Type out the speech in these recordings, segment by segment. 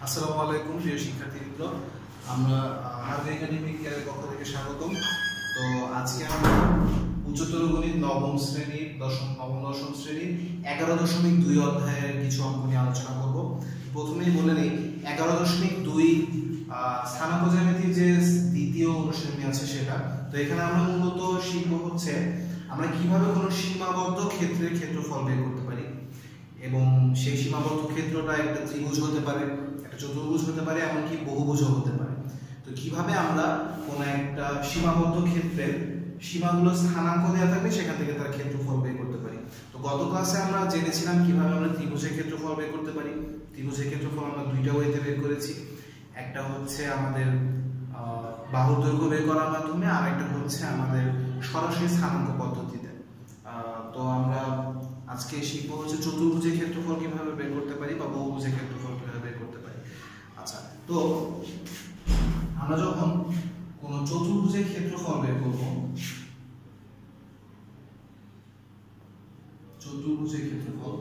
আসসালামু আলাইকুম প্রিয় শিক্ষার্থীবৃন্দ, আমরা হার্ড একাডেমিক এর পক্ষ থেকে স্বাগতম। তো আজকে আমরা উচ্চতর গণিত নবম শ্রেণীর নবম দশম শ্রেণীর 11.2 অধ্যায়ের কিছু অঙ্ক নিয়ে আলোচনা করব। প্রথমেই বলে নেই 11.2 স্থানাঙ্ক জ্যামিতির যে দ্বিতীয় অনুশীলনী আছে সেটা। তো এখানে আমরা মূলত শিখব হচ্ছে আমরা কিভাবে কোনো সীমাবদ্ধ ক্ষেত্রের ক্ষেত্রফল বের করতে পারি, এবং সেই সীমাবদ্ধ ক্ষেত্রটা একটা ত্রিভুজ হতে পারে, একটা চতুর্ভুজ হতে পারে, এমনকি বহুভুজও হতে পারে। তো কিভাবে আমরা কোনো একটা সীমাবদ্ধ ক্ষেত্রের সীমাগুলো স্থানাঙ্ক দেওয়া থাকবে সেখান থেকে তার ক্ষেত্রফল বের করতে পারি। তো গত ক্লাসে আমরা জেনেছিলাম কিভাবে আমরা ত্রিভুজের ক্ষেত্রফল বের করতে পারি। ত্রিভুজের ক্ষেত্রফল আমরা দুইটা ওয়েতে বের করেছি, একটা হচ্ছে আমাদের বাহুর দৈর্ঘ্য বের করার মাধ্যমে, আর একটা হচ্ছে আমাদের সরাসরি স্থানাঙ্ক পদ্ধতিতে। তো আমরা আজকে শিখবো হচ্ছে চতুর্ভুজের ক্ষেত্রফল কিভাবে বের করতে পারি বা বহুভুজের ক্ষেত্রফল কিভাবে বের করতে পারি। আচ্ছা, তো আমরা যখন কোনো চতুর্ভুজের ক্ষেত্রফল বের করব, চতুর্ভুজের ক্ষেত্রফল,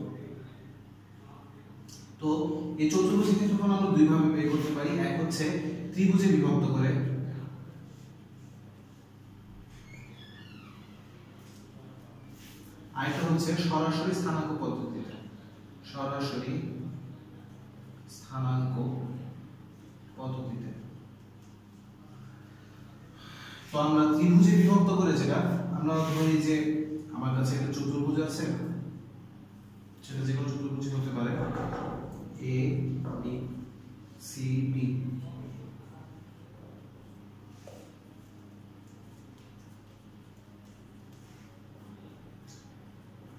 তো এই চতুর্ভুজের ক্ষেত্রফল আমরা দুই ভাবে বের করতে পারি। এক হচ্ছে ত্রিভুজে বিভক্ত করে, আরেকটা হচ্ছে সরাসরি স্থানাঙ্ক পদ্ধতিতে। সরাসরি স্থানাঙ্ক পদ্ধতিতে। তো আমরা ত্রিভুজে বিভক্ত করে যেটা, আমরা ধরি যে আমার কাছে একটা চতুর্ভুজ আছে, সেটা যে কোনো চতুর্ভুজ হতে পারে, এ বি সি বি।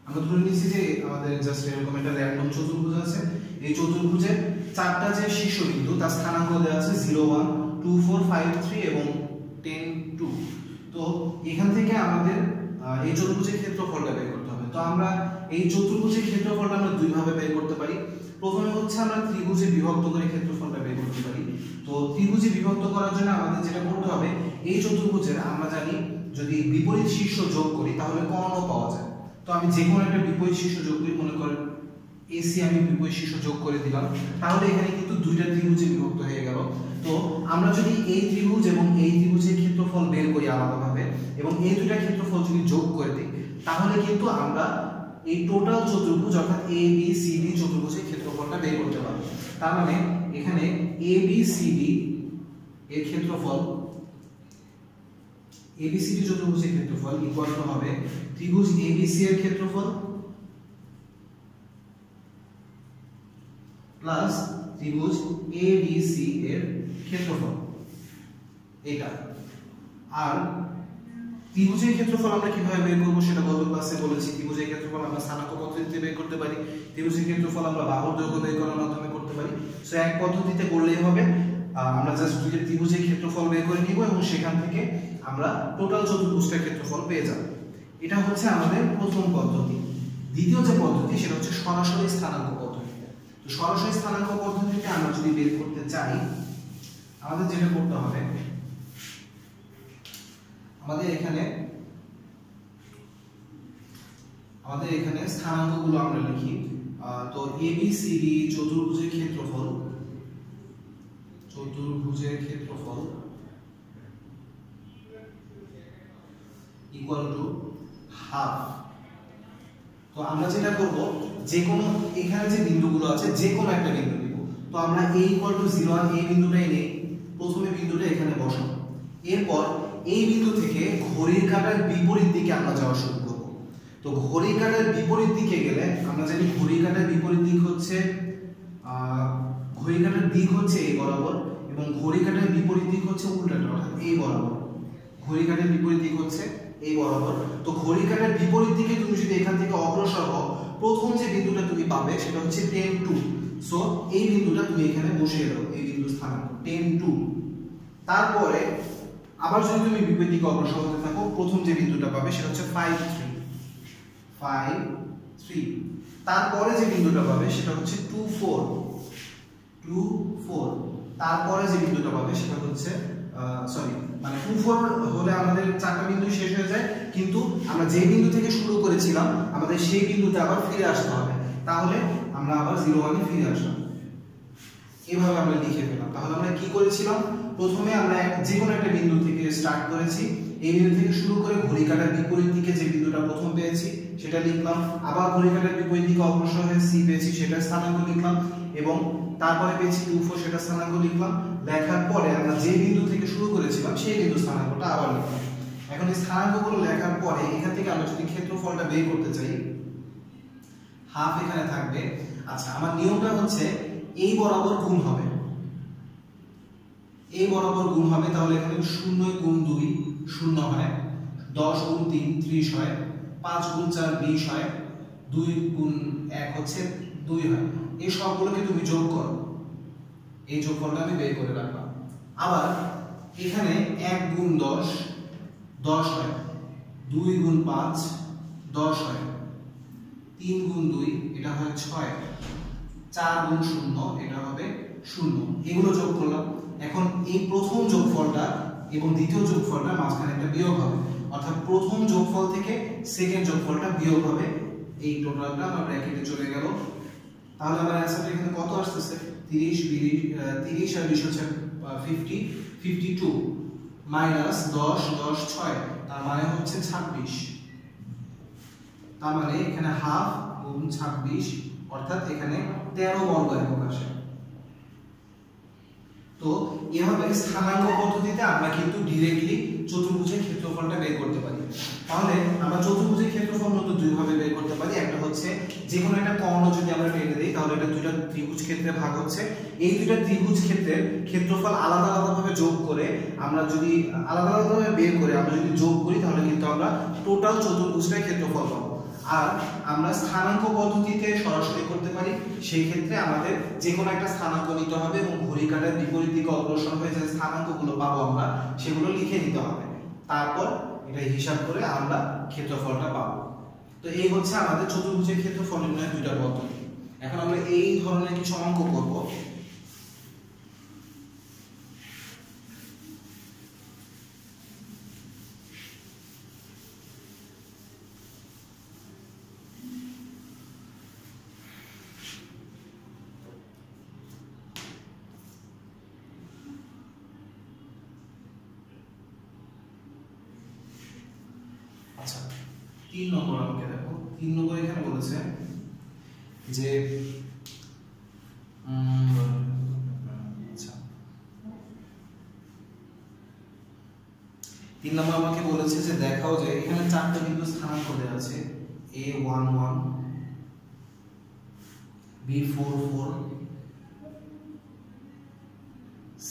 আমরা ধরে নিচ্ছি যে আমাদের জাস্ট এরকম একটা র্যান্ডম চতুর্ভুজ আছে। এই চতুর্ভুজের চারটা যে শীর্ষবিন্দু তার স্থানাঙ্ক দেওয়া আছে 0 1 2 4 5 3 এবং 10 2। তো এখান থেকে আমাদের এই চতুর্ভুজের ক্ষেত্রফলটা বের করতে হবে। তো আমরা এই চতুর্ভুজের ক্ষেত্রফলটা আমরা দুই ভাবে বের করতে পারি। প্রথমে হচ্ছে আমরা ত্রিভুজে বিভক্ত করে ক্ষেত্রফলটা বের করতে পারি। তো ত্রিভুজে বিভক্ত করার জন্য আমাদের যেটা করতে হবে, এই চতুর্ভুজের আমরা জানি যদি বিপরীত শীর্ষ যোগ করি তাহলে কর্ণ পাওয়া যায়। তো আমি যে কোনো একটা বিপরীত শীর্ষ যোগ করি, মনে করেন এসি আমি বিপরীত শীর্ষ যোগ করে দিলাম, তাহলে এখানে কিন্তু দুইটা ত্রিভুজে বিভক্ত হয়ে গেল। তো আমরা যদি এই ত্রিভুজ এবং এই ত্রিভুজের ক্ষেত্রফল বের করি আলাদাভাবে, এবং এই দুইটা ক্ষেত্রফল যদি যোগ করে দিই, তাহলে কিন্তু আমরা এই টোটাল চতুর্ভুজ অর্থাৎ এ বি সি ডি চতুর্ভুজের ক্ষেত্রফলটা বের করতে পারবো। তার মানে এখানে এ বি সি ডি এর ক্ষেত্রফল, এবিসিডি চতুর্ভুজের ক্ষেত্রফল ইকুয়াল টু হবে ত্রিভুজ এবিসি এর ক্ষেত্রফল প্লাস ত্রিভুজ এবিসি এর ক্ষেত্রফল, এটা। আর ত্রিভুজের ক্ষেত্রফল আমরা কিভাবে বের করব সেটা গত ক্লাসে বলেছি। ত্রিভুজের ক্ষেত্রফল আমরা স্থানাঙ্ক পদ্ধতিতে বের করতে পারি, ত্রিভুজের ক্ষেত্রফল আমরা বাহুর দৈর্ঘ্য বের করার মাধ্যমে করতে পারি। সো এক পদ্ধতিতে করলেই হবে, আমরা জাস্ট দুইটা ত্রিভুজের ক্ষেত্রফল বের করে নিব এবং সেখান থেকে আমরা টোটাল চতুর্ভুজের ক্ষেত্রফল পেয়ে যাব। এটা হচ্ছে আমাদের প্রথম পদ্ধতি। দ্বিতীয় যে পদ্ধতি সেটা হচ্ছে সরাসরি স্থানাঙ্ক পদ্ধতিতে। তো সরাসরি স্থানাঙ্ক পদ্ধতিতে আমরা যদি বের করতে চাই, আমাদের যেটা করতে হবে, আমাদের এখানে স্থানাঙ্কগুলো আমরা লিখি। তো এবিসিডি চতুর্ভুজের ক্ষেত্রফল ইকুয়াল টু হাফ। তো আমরা যেটা করব, যে কোনো এখানে যে বিন্দুগুলো আছে যে কোনো একটা বিন্দু নিব। তো আমরা a ইকুয়াল টু 0 আর এই বিন্দুটাই নেই, প্রথমে বিন্দুটা এখানে বসাবো। এরপর এই বিন্দু থেকে ঘড়ির কাঁটার বিপরীত দিকে আমরা যাওয়া শুরু করব। তো ঘড়ির কাঁটার বিপরীত দিকে গেলে আমরা জানি ঘড়ির কাঁটার বিপরীত দিক হচ্ছে ঘড়ির কাঁটার দিক হচ্ছে এই বরাবর, এবং ঘড়ির কাঁটার বিপরীত দিক হচ্ছে উল্টাটা অর্থাৎ এই বরাবর। ঘড়ির কাঁটার বিপরীত দিক হচ্ছে এই বরাবর। তো ঘড়ির কাঁটার বিপরীত দিকে তুমি যদি এখান থেকে অগ্রসর হও, প্রথম যে বিন্দুটা তুমি পাবে সেটা হচ্ছে 10 2। সো এই বিন্দুটা তুমি এখানে বসিয়ে দাও, এই বিন্দু স্থানাঙ্ক 10 2। তারপরে আবার যদি তুমি বিপরীত দিকে অগ্রসর হতে থাকো, প্রথম যে বিন্দুটা পাবে সেটা হচ্ছে 5 3। তারপরে যে বিন্দুটা পাবে সেটা হচ্ছে 2 4। তারপরে যে বিন্দুটা পাবে সেটা হচ্ছে মানে 2 4 হলে আমাদের চারটা বিন্দু শেষ হয়ে যায়, কিন্তু আমরা যে বিন্দু থেকে শুরু করেছিলাম আমাদের সেই বিন্দুতে আবার ফিরে আসতে হবে। তাহলে আমরা আবার 0 1 এ ফিরে আসলাম। এভাবে আমরা লিখে ফেলাম। তাহলে আমরা কি করেছিলাম, প্রথমে আমরা যে কোনো একটা বিন্দু থেকে স্টার্ট করেছি, এই বিন্দু থেকে শুরু করে ঘড়ি কাঁটার বিপরীত দিকে যে বিন্দুটা প্রথম পেয়েছি সেটা লিখলাম, আবার ঘড়ি কাঁটার বিপরীত দিকে অগ্রসর হয়ে সি পেয়েছি সেটা স্থানাঙ্ক লিখলাম, এবং তারপরে পেয়েছি 2 4 সেটা স্থানাঙ্ক লিখলাম। লেখার পরে আমরা যে বিন্দু থেকে শুরু করেছিলাম সেই বিন্দু স্থানাঙ্কটা আবার লিখলাম। এখন এই স্থানাঙ্কগুলো লেখার পরে এখান থেকে আমরা যদি ক্ষেত্রফলটা বের করতে চাই, হাফ এখানে থাকবে। আচ্ছা, আমার নিয়মটা হচ্ছে এই বরাবর গুণ হবে, এই বরাবর গুণ হবে, তাহলে এখানে 0 গুণ 2 0 হয়, 10 গুণ 3 30 হয়, 5 গুণ 4 20 হয়, 2 গুণ 1 হচ্ছে 2 হয়। এই সবগুলোকে তুমি যোগ করো, এই যোগফলটা আমি বের করে রাখলাম। আবার এখানে 1 গুণ 10 10 হয়, 2 গুণ 5 10 হয়, 3 গুণ 2 এটা হয় 6, 4 গুণ 0 এটা হবে 0। এগুলো যোগ করলাম। এখন এই প্রথম যোগফলটা এবং দ্বিতীয় যোগফলটার মাঝখানে একটা বিয়োগ হবে, অর্থাৎ প্রথম যোগফল থেকে সেকেন্ড যোগফলটা বিয়োগ হবে। এই টোটালটা আমার ব্র্যাকেটে চলে গেল। তাহলে আমার অ্যান্সারটা এখানে কত আসছে? 30 আর 20 হচ্ছে 50 52 মাইনাস 10 10 6, তার মানে হচ্ছে 26। তার মানে এখানে হাফ গুণ 26 অর্থাৎ এখানে 13 বর্গ একক আসে। তো এভাবে স্থানাঙ্ক পদ্ধতিতে আমরা কিন্তু ডাইরেক্টলি চতুর্ভুজের ক্ষেত্রফলটা বের করতে পারি। তাহলে আমরা চতুর্ভুজের ক্ষেত্রফল মূলত দুই ভাবে বের করতে পারি। একটা হচ্ছে যে কোনো একটা কর্ণ যদি আমরা টেনে দেই তাহলে এটা দুইটা ত্রিভুজ ক্ষেত্রে ভাগ হচ্ছে। এই দুইটা ত্রিভুজ ক্ষেত্রের ক্ষেত্রফল আলাদা আলাদাভাবে যোগ করে আমরা যদি আলাদা আলাদাভাবে বের করে আমরা যদি যোগ করি তাহলে কিন্তু আমরা টোটাল চতুর্ভুজটার ক্ষেত্রফল পাবো। আর আমরা স্থানাঙ্ক পদ্ধতিতে সরাসরি করতে পারি। সেই ক্ষেত্রে আমাদের যে কোনো একটা স্থানাঙ্ক নিতে হবে এবং ঘড়ি কাঁটার বিপরীত দিকে অগ্রসর হয়ে যে স্থানাঙ্কগুলো পাবো আমরা সেগুলো লিখে নিতে হবে, তারপর এটা হিসাব করে আমরা ক্ষেত্রফলটা পাবো। তো এই হচ্ছে আমাদের চতুর্ভুজের ক্ষেত্রফল নির্ণয়ের দুইটা পদ্ধতি। এখন আমরা এই ধরনের কিছু অঙ্ক করব। আচ্ছা, 3 নম্বর অঙ্কে দেখো, 3 নম্বর এখানে বলেছে যে আচ্ছা 3 নম্বর আমাকে বলেছে যে দেখাও যে এখানে চারটি বিন্দু স্থানাঙ্ক দেওয়া আছে, A11 B44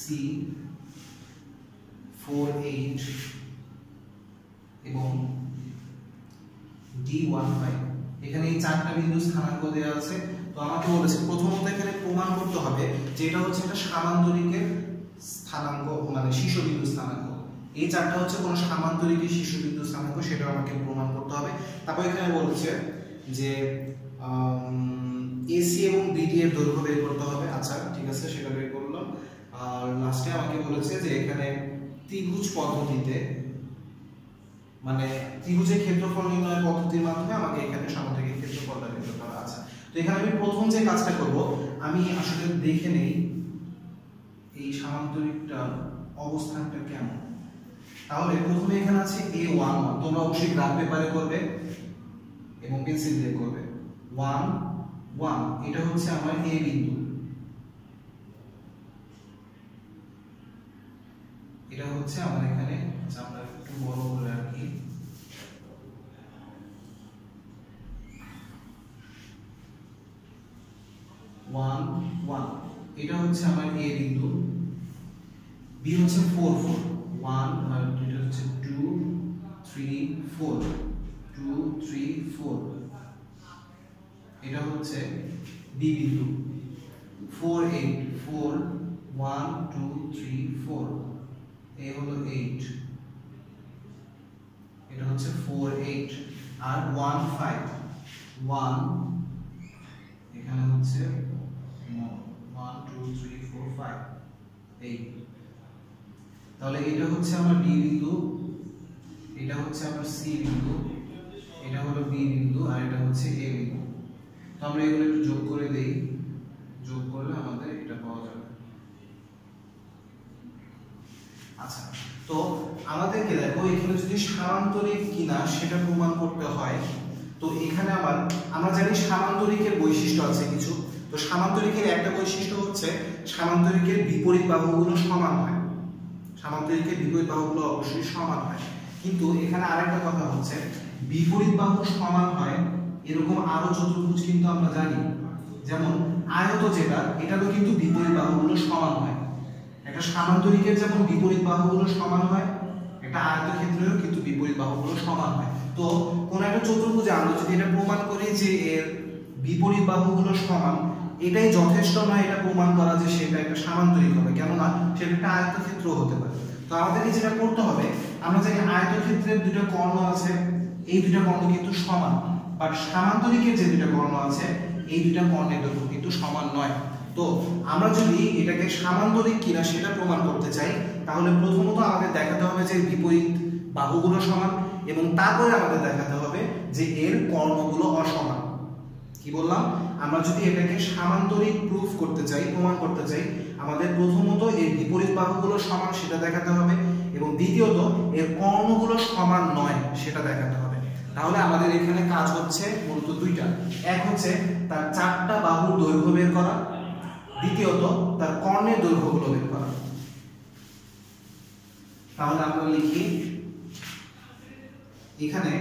C48 এবং D15। এখানে এই চারটা বিন্দু স্থানাঙ্ক দেওয়া আছে। তো আমাকে বলেছে প্রথমত এখানে প্রমাণ করতে হবে যে এটা হচ্ছে একটা সামান্তরিকের স্থানাঙ্ক, মানে শীর্ষবিন্দু স্থানাঙ্ক। এই চারটা হচ্ছে কোন সামান্তরিকের শীর্ষবিন্দু স্থানাঙ্ক, সেটা আমাকে প্রমাণ করতে হবে। তারপর এখানে বলেছে যে AC এবং BD এর দৈর্ঘ্য বের করতে হবে। আচ্ছা ঠিক আছে, সেটা বের করলাম। আর লাস্টে আমাকে বলেছে যে এখানে ত্রিভুজ পদ্ধতিতে, মানে ত্রিভুজের ক্ষেত্রফল নির্ণয়ের পদ্ধতির মাধ্যমে আমাকে এখানে সামান্তরিকের ক্ষেত্রফলটা বের করতে হবে। আচ্ছা, তো এখানে আমি প্রথম যে কাজটা করব, আমি আসলে দেখে নেই এই সামান্তরিকটার অবস্থানটা কেমন। তাহলে প্রথমে এখানে আছে A11, তোমরা অবশ্যই গ্রাফ পেপারে করবে এবং পেন্সিল দিয়ে করবে। 1 1 এটা হচ্ছে আমার A বিন্দু, এটা হচ্ছে আমার এখানে, আচ্ছা আমরা একটু বড় করে রাখি, এটা হচ্ছে আমার A বিন্দু। B হচ্ছে 4 4 1 আর এটা হচ্ছে 2 3 4 2 3 4, এটা হচ্ছে B বিন্দু। 4 8 4 1 2 3 4, এই হলো 8, এটা হচ্ছে 4 8 আর 1 5 1, এখানে হচ্ছে 1 2 3 4 5 8। তাহলে এটা হচ্ছে আমার D বিন্দু, এটা হচ্ছে আমার C বিন্দু, এটা হলো B বিন্দু আর এটা হচ্ছে A বিন্দু। তো আমরা এগুলো একটু যোগ করে দেই, যোগ করলে আমাদের এটা পাওয়া যাবে। আচ্ছা, তো আমাদেরকে দেখো এখানে যদি সামান্তরিক কিনা সেটা প্রমাণ করতে হয়, তো এখানে আমরা জানি সামান্তরিকের বৈশিষ্ট্য আছে কিছু। তো সামান্তরিকের একটা বৈশিষ্ট্য হচ্ছে সামান্তরিকের বিপরীত বাহুগুলো সমান হয়। সামান্তরিকের বিপরীত বাহুগুলো অবশ্যই সমান হয়, কিন্তু এখানে আরেকটা কথা হচ্ছে বিপরীত বাহু সমান হয় এরকম আরো চতুর্ভুজ কিন্তু আমরা জানি। যেমন আয়ত যেটা, এটারও কিন্তু বিপরীত বাহুগুলো সমান হয়। একটা সামান্তরিকের যেমন বিপরীত বাহুগুলো সমান হয়, একটা আয়তক্ষেত্রেরও কিন্তু বিপরীত বাহুগুলো সমান হয়। তো কোন একটা চতুর্ভুজে আমরা যদি এটা প্রমাণ করি যে এর বিপরীত বাহুগুলো সমান, এটাই যথেষ্ট নয় এটা প্রমাণ করা যে সেটা একটা সামান্তরিক হবে, কেননা সেটা একটা আয়তক্ষেত্র হতে পারে। তো আমাদেরকে যেটা করতে হবে, আমরা জানি আয়তক্ষেত্রের দুটো কর্ণ আছে, এই দুটো কর্ণ কিন্তু সমান, বাট সামান্তরিকের যে দুটো কর্ণ আছে এই দুটো কর্ণের দৈর্ঘ্য কিন্তু সমান নয়। তো আমরা যদি এটাকে সামান্তরিক কিনা সেটা প্রমাণ করতে চাই, তাহলে প্রথমত আমাদের দেখাতে হবে যে বিপরীত বাহুগুলো সমান, এবং তারপরে আমাদের দেখাতে হবে যে এর কর্ণগুলো অসমান। কি বললাম, আমরা যদি এটাকে সামান্তরিক প্রুফ করতে চাই, প্রমাণ করতে চাই, আমাদের প্রথমত এর বিপরীত বাহুগুলো সমান সেটা দেখাতে হবে, এবং দ্বিতীয়ত এর কর্ণগুলো সমান নয় সেটা দেখাতে হবে। তাহলে আমাদের এখানে কাজ হচ্ছে মূলত দুইটা, এক হচ্ছে তার চারটা বাহুর দৈর্ঘ্য বের করা, দ্বিতীয়ত তার কর্ণের দৈর্ঘ্যগুলো বের করা। তাহলে আমরা লিখি এখানে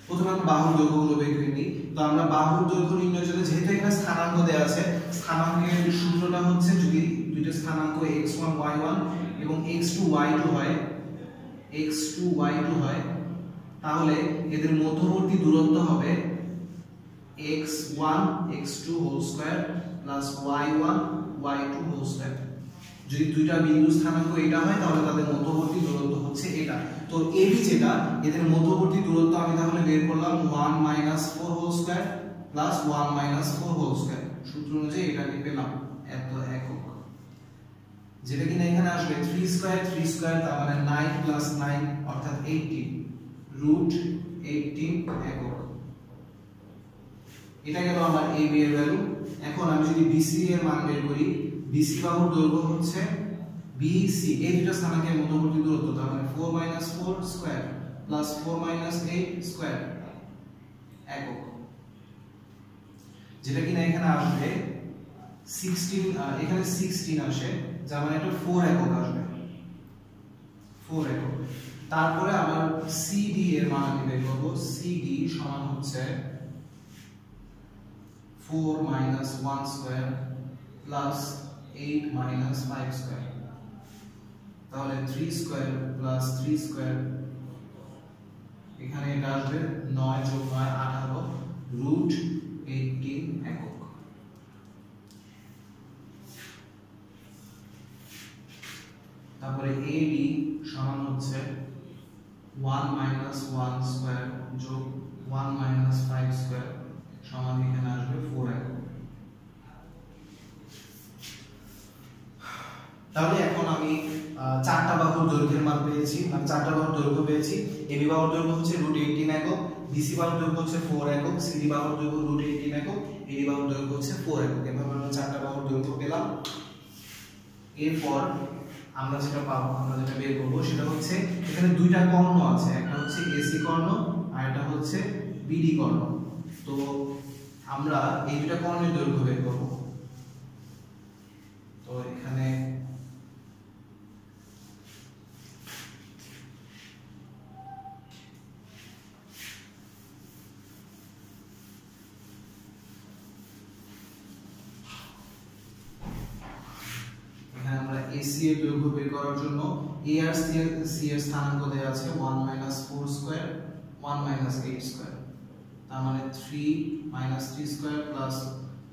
প্রথমে আমরা বাহুর দৈর্ঘ্যগুলো বের করে নিই। তো আমরা বাহুর দৈর্ঘ্য নির্ণয়ের জন্য যেহেতু এখানে স্থানাঙ্ক দেওয়া আছে, স্থানাঙ্কের সূত্রটা হচ্ছে যদি দুইটা স্থানাঙ্ক x1 y1 এবং x2 y2 হয়, x2 y2 হয়, তাহলে এদের মধ্যবর্তী দূরত্ব হবে x1 x2 whole square plus y1 y2 whole square. যদি দুইটা বিন্দু স্থানাঙ্ক এটা হয় তাহলে তাদের মধ্যবর্তী দূরত্ব হচ্ছে এটা। তো AB যেটা, এদের মধ্যবর্তী দূরত্ব আমি তাহলে বের করলাম 1 - 4 whole square plus 1 - 4 whole square. সূত্র অনুযায়ী এটাকে পেলাম এত একক, যেটা কিনা এখানে আসবে 3 স্কয়ার তার মানে 9 + 9 অর্থাৎ 18 √18 একক। এটা গেল আমার AB এর ভ্যালু। এখন আমি যদি BC এর মান বের করি, BC বাহুর দৈর্ঘ্য হচ্ছে BC, এই দুটো স্থানাঙ্কের মধ্যবর্তী দূরত্ব, তার মানে 4 - 4 স্কয়ার প্লাস 4 - 8 স্কয়ার একক, যেটা কিনা এখানে আসবে 16, এখানে 16 আসে, যার মানে এটা 4 একক আসবে, 4 একক। তারপরে আমার CD এর মান আমি বের করব, CD সমান হচ্ছে 4 - 1 স্কয়ার প্লাস 8 - 5 স্কয়ার, তাহলে 3 স্কয়ার প্লাস 3 স্কয়ার, এখানে এটা আসবে 9 + 9 18 √18 একক। তারপরে AD সমান হচ্ছে 1 - 1 স্কয়ার যোগ 1 - 5 স্কয়ার সমান এখানে আসবে 4 একক। তাহলে এখন আমি চারটা বাহুর দৈর্ঘ্যের মান পেয়েছি, মানে চারটা বাহুর দৈর্ঘ্য পেয়েছি। AB বাহুর দৈর্ঘ্য হচ্ছে √18 একক, BC বাহুর দৈর্ঘ্য হচ্ছে 4 একক, CD বাহুর দৈর্ঘ্য √18 একক, AD বাহুর দৈর্ঘ্য হচ্ছে 4 একক। এভাবে আমরা চারটা বাহুর দৈর্ঘ্য পেলাম। এরপর আমরা যেটা পাবো, আমরা যেটা বের করবো সেটা হচ্ছে এখানে দুইটা কর্ণ আছে, একটা হচ্ছে AC কর্ণ আর একটা হচ্ছে BD কর্ণ। তো আমরা এই দুইটা কর্ণের দৈর্ঘ্য বের করব। তো এখানে আমরা AC এর দৈর্ঘ্য বের করার জন্য A আর C এর স্থানাঙ্ক দেয়া আছে 1 - 4 স্কয়ার 1 - 8 স্কয়ার, তার মানে 3 - 3 স্কয়ার প্লাস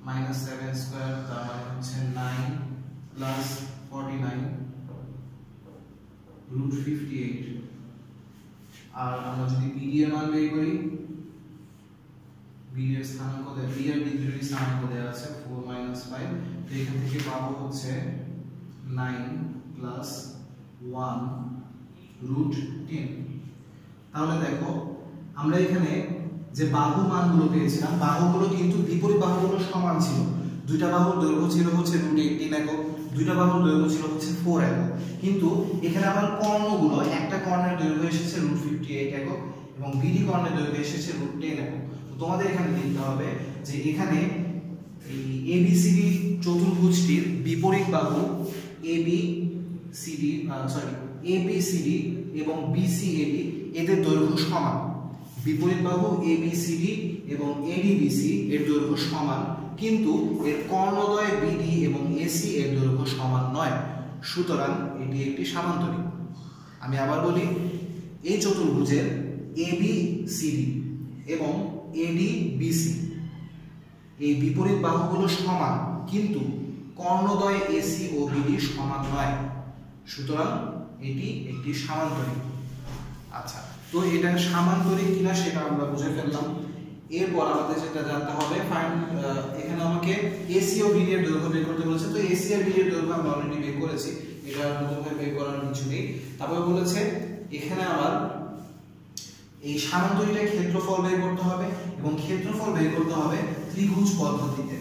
-7 স্কয়ার, তার মানে হচ্ছে 9 প্লাস 49 √58। আর আমরা যদি BD এর মান বের করি, BD এর স্থানাঙ্ক দেয়া, B আর D দুটোরই স্থানাঙ্ক দেয়া আছে 4 - 5, তো এখান থেকে পাবো হচ্ছে 9 প্লাস 1 √10। তাহলে দেখো আমরা এখানে যে বাহু মানগুলো পেয়েছিলাম, বাহুগুলো কিন্তু বিপরীত বাহুগুলো সমান ছিল। দুইটা বাহুর দৈর্ঘ্য ছিল হচ্ছে √18 একক, দুইটা বাহুর দৈর্ঘ্য ছিল হচ্ছে 4 একক। কিন্তু এখানে আবার কর্ণগুলো, একটা কর্ণের দৈর্ঘ্য এসেছে √58 একক এবং বিডি কর্ণের দৈর্ঘ্য এসেছে √10 একক। তো তোমাদের এখানে লিখতে হবে যে এখানে এই এবিসিডি চতুর্ভুজটির বিপরীত বাহু এবিসিডি এবং বিসিএডি এদের দৈর্ঘ্য সমান। বিপরীত বাহু এবিসিডি এবং এডিবিসি এর দৈর্ঘ্য সমান, কিন্তু এর কর্ণদ্বয় বিডি এবং এসি এর দৈর্ঘ্য সমান নয়। সুতরাং এটি একটি সামান্তরিক। আমি আবার বলি, এই চতুর্ভুজের এবিসিডি এবং এডিবিসি এই বিপরীত বাহুগুলো সমান, কিন্তু কর্ণদ্বয় এসি ও বিডি সমান নয়। সুতরাং এটি একটি সামান্তরিক। আচ্ছা, তো এটা সামান্তরিক কিনা সেটা আমরা বুঝে ফেললাম। এরপর আমাদের যেটা জানতে হবে, এখানে আমাকে এসি ও বিডি এর দৈর্ঘ্য বের করতে বলেছে। তো এসি আর বিডি এর দৈর্ঘ্য আমরা অলরেডি বের করেছি, এটা নতুন করে বের করার কিছু নেই। তারপর বলেছে এখানে আবার এই সামান্তরিকের ক্ষেত্রফল বের করতে হবে এবং ক্ষেত্রফল বের করতে হবে ত্রিভুজ পদ্ধতিতে,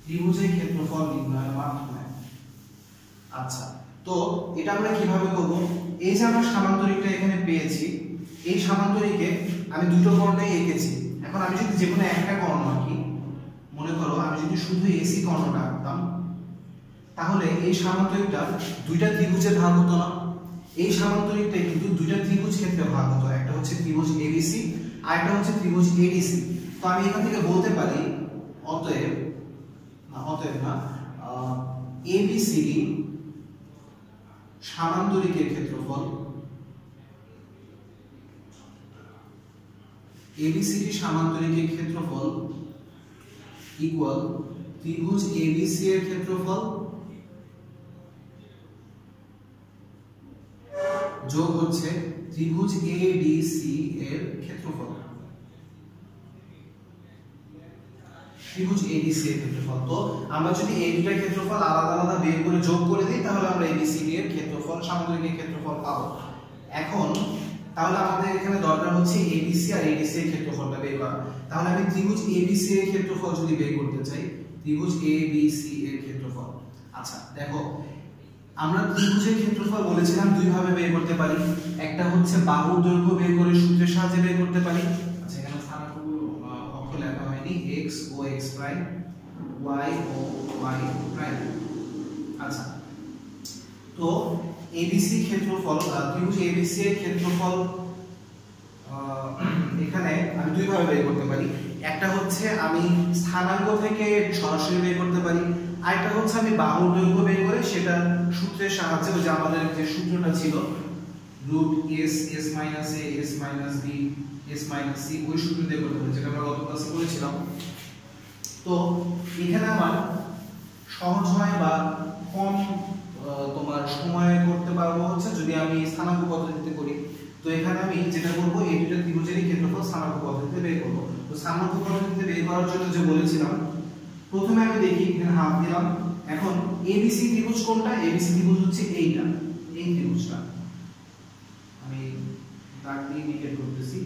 ত্রিভুজের ক্ষেত্রফল নির্ণয়ের মাধ্যমে। আচ্ছা, তো এটা আমরা কিভাবে করব? এই যে আমরা সামান্তরিকটা এখানে পেয়েছি, এই সামান্তরিকে আমি দুটো কর্ণে এঁকেছি। এখন আমি যদি যেকোনো একটা কর্ণ আঁকি, মনে করো আমি যদি শুধু এসি কর্ণটা আঁকতাম, তাহলে এই সামান্তরিকটা দুইটা ত্রিভুজে ভাগ হতো না। এই সামান্তরিকটা কিন্তু দুইটা ত্রিভুজ ক্ষেত্রে ভাগ হতো, একটা হচ্ছে ত্রিভুজ এবিসি আর একটা হচ্ছে ত্রিভুজ এডিসি। তো আমি এখান থেকে বলতে পারি অতএব এবিসিডি সামান্তরিকের ক্ষেত্রফল, এবিসিডি সামান্তরিকের ক্ষেত্রফল ইকুয়াল ত্রিভুজ এবিসি এর ক্ষেত্রফল যোগ হচ্ছে ত্রিভুজ এডিসি এর ক্ষেত্রফল, ত্রিভুজ এডিসি এর ক্ষেত্রফল। তো আমরা যদি এই দুটো ক্ষেত্রফল আলাদা আলাদা বের করে যোগ করে দিই, তাহলে আমরা এবিসিডি এর ক্ষেত্রফল, সামান্তরিকের ক্ষেত্রফল পাবো। এখন তাহলে আমাদের এখানে দরকার হচ্ছে এবিসি আর এডিসি এর ক্ষেত্রফলটা বের করা। তাহলে আমি ত্রিভুজ এবিসি এর ক্ষেত্রফল যদি বের করতে চাই, ত্রিভুজ এবিসি এর ক্ষেত্রফল। আচ্ছা দেখো, আমরা ত্রিভুজের ক্ষেত্রফল বলেছিলাম দুই ভাবে বের করতে পারি। একটা হচ্ছে বাহুর দৈর্ঘ্য বের করে সূত্রের সাহায্যে বের করতে পারি। আচ্ছা, এখানে স্থানাঙ্কগুলো অক্ষ লেখা হয়নি, x ও x প্রাইম, y ও y প্রাইম। আচ্ছা, তো এবিসি ক্ষেত্রফল, ত্রিভুজ এবিসি এর ক্ষেত্রফল এখানে আমি দুই ভাবে বের করতে পারি। একটা হচ্ছে আমি স্থানাঙ্ক থেকে সরাসরি বের করতে পারি, আরেকটা হচ্ছে আমি বাহুর দৈর্ঘ্য বের করে সেটা সূত্রের সাহায্যে, ওই যে আমাদের যে সূত্রটা ছিল √s s - a s - b s - c, ওই সূত্র দিয়ে করতে পারি, যেটা আমরা গত ক্লাসে করেছিলাম। তো এখানে আমার সহজ হয় বা কম তোমার সময়ে করতে পারবো হচ্ছে যদি আমি স্থানাঙ্ক পদ্ধতিতে করি। তো এখানে আমি যেটা করব, এই দুটো ত্রিভুজেরই ক্ষেত্রফল স্থানাঙ্ক পদ্ধতিতে বের করব। তো স্থানাঙ্ক পদ্ধতিতে বের করার জন্য যে বলেছিলাম, প্রথমে আমি দেখি এখানে হাফ দিলাম। এখন এবিসি ত্রিভুজ কোনটা? এবিসি ত্রিভুজ হচ্ছে এইটা, এই ত্রিভুজটা আমি দাগ দিয়ে ইন্ডিকেট করতেছি।